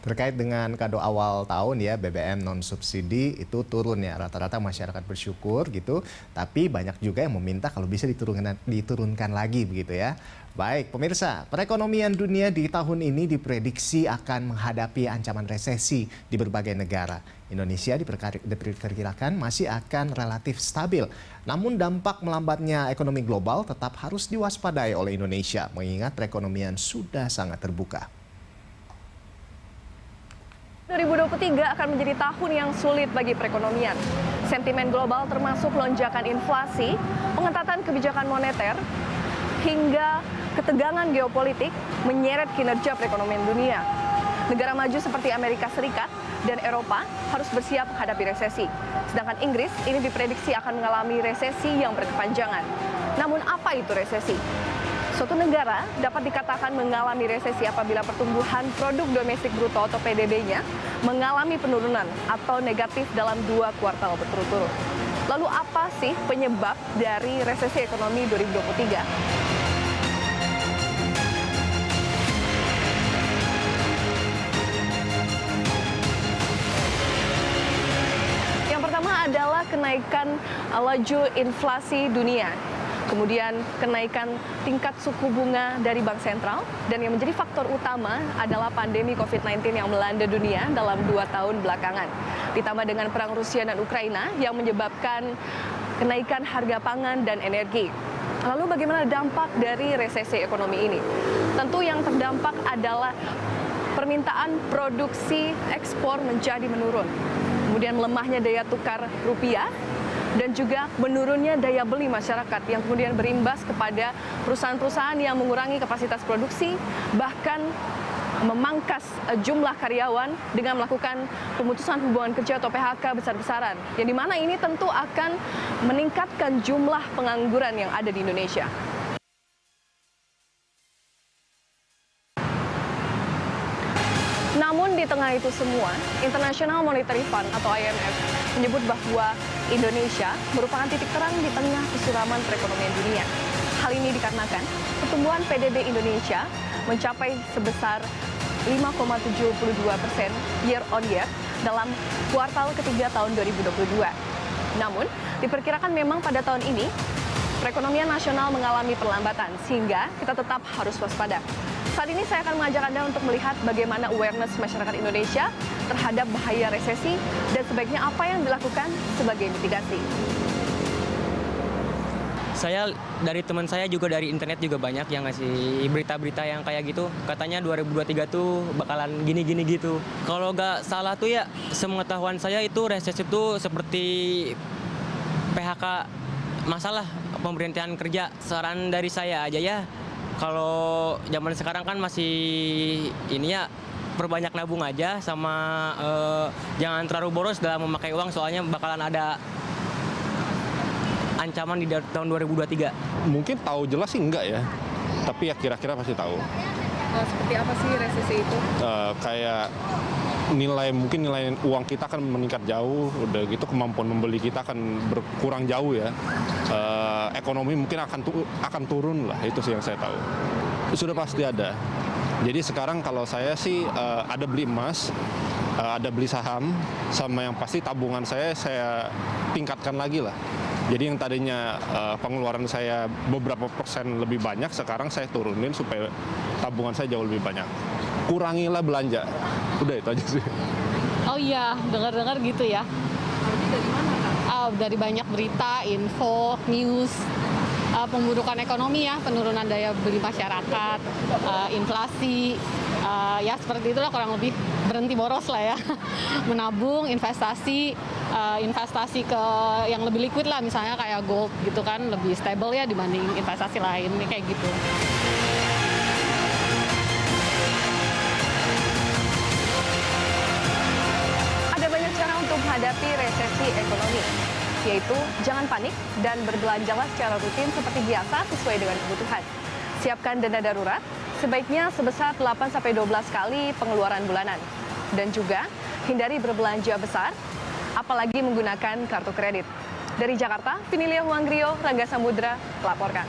Terkait dengan kado awal tahun ya, BBM non subsidi itu turun ya, rata-rata masyarakat bersyukur gitu, tapi banyak juga yang meminta kalau bisa diturunkan lagi begitu ya. Baik, pemirsa, perekonomian dunia di tahun ini diprediksi akan menghadapi ancaman resesi di berbagai negara. Indonesia diperkirakan masih akan relatif stabil, namun dampak melambatnya ekonomi global tetap harus diwaspadai oleh Indonesia, mengingat perekonomian sudah sangat terbuka. 2023 akan menjadi tahun yang sulit bagi perekonomian. Sentimen global termasuk lonjakan inflasi, pengetatan kebijakan moneter, hingga ketegangan geopolitik menyeret kinerja perekonomian dunia. Negara maju seperti Amerika Serikat dan Eropa harus bersiap menghadapi resesi. Sedangkan Inggris ini diprediksi akan mengalami resesi yang berkepanjangan. Namun apa itu resesi? Suatu negara dapat dikatakan mengalami resesi apabila pertumbuhan produk domestik bruto atau PDB-nya mengalami penurunan atau negatif dalam 2 kuartal berturut-turut. Lalu apa sih penyebab dari resesi ekonomi 2023? Yang pertama adalah kenaikan laju inflasi dunia. Kemudian kenaikan tingkat suku bunga dari Bank Sentral, dan yang menjadi faktor utama adalah pandemi COVID-19 yang melanda dunia dalam 2 tahun belakangan. Ditambah dengan perang Rusia dan Ukraina yang menyebabkan kenaikan harga pangan dan energi. Lalu bagaimana dampak dari resesi ekonomi ini? Tentu yang terdampak adalah permintaan produksi ekspor menjadi menurun. Kemudian melemahnya daya tukar rupiah, dan juga menurunnya daya beli masyarakat yang kemudian berimbas kepada perusahaan-perusahaan yang mengurangi kapasitas produksi, bahkan memangkas jumlah karyawan dengan melakukan pemutusan hubungan kerja atau PHK besar-besaran, yang dimana ini tentu akan meningkatkan jumlah pengangguran yang ada di Indonesia. Namun di tengah itu semua, International Monetary Fund atau IMF menyebut bahwa Indonesia merupakan titik terang di tengah kesuraman perekonomian dunia. Hal ini dikarenakan pertumbuhan PDB Indonesia mencapai sebesar 5,72% year on year dalam kuartal ketiga tahun 2022. Namun, diperkirakan memang pada tahun ini perekonomian nasional mengalami perlambatan, sehingga kita tetap harus waspada. Saat ini saya akan mengajak Anda untuk melihat bagaimana awareness masyarakat Indonesia terhadap bahaya resesi dan sebaiknya apa yang dilakukan sebagai mitigasi. Saya dari teman saya juga dari internet juga banyak yang ngasih berita-berita yang kayak gitu. Katanya 2023 tuh bakalan gini-gini gitu. Kalau nggak salah tuh ya, sepengetahuan saya itu resesi itu seperti PHK, masalah pemberhentian kerja. Saran dari saya aja ya, kalau zaman sekarang kan masih ini ya, perbanyak nabung aja sama jangan terlalu boros dalam memakai uang, soalnya bakalan ada ancaman di tahun 2023. Mungkin tahu jelas sih enggak ya, tapi ya kira-kira pasti tahu. Seperti apa sih resesi itu? Kayak mungkin nilai uang kita akan meningkat jauh, udah gitu kemampuan membeli kita akan berkurang jauh ya. Ekonomi mungkin akan turun lah, itu sih yang saya tahu. Sudah pasti ada. Jadi sekarang kalau saya sih ada beli emas, ada beli saham, sama yang pasti tabungan saya tingkatkan lagi lah. Jadi yang tadinya pengeluaran saya beberapa persen lebih banyak, sekarang saya turunin supaya tabungan saya jauh lebih banyak. Kurangilah belanja, udah itu aja sih. Oh iya, dengar-dengar gitu ya. Dari mana, Kak? Dari banyak berita, info, news, pemburukan ekonomi ya, penurunan daya beli masyarakat, inflasi, ya seperti itulah kurang lebih. Berhenti boros lah ya, menabung, investasi ke yang lebih liquid lah, misalnya kayak gold gitu kan, lebih stable ya dibanding investasi lain, kayak gitu. Ada banyak cara untuk menghadapi resesi ekonomi, yaitu jangan panik dan berbelanjalah secara rutin seperti biasa sesuai dengan kebutuhan. Siapkan dana darurat, sebaiknya sebesar 8-12 kali pengeluaran bulanan. Dan juga hindari berbelanja besar, apalagi menggunakan kartu kredit. Dari Jakarta, Vinilia Huanggrio, Rangga Samudra, melaporkan.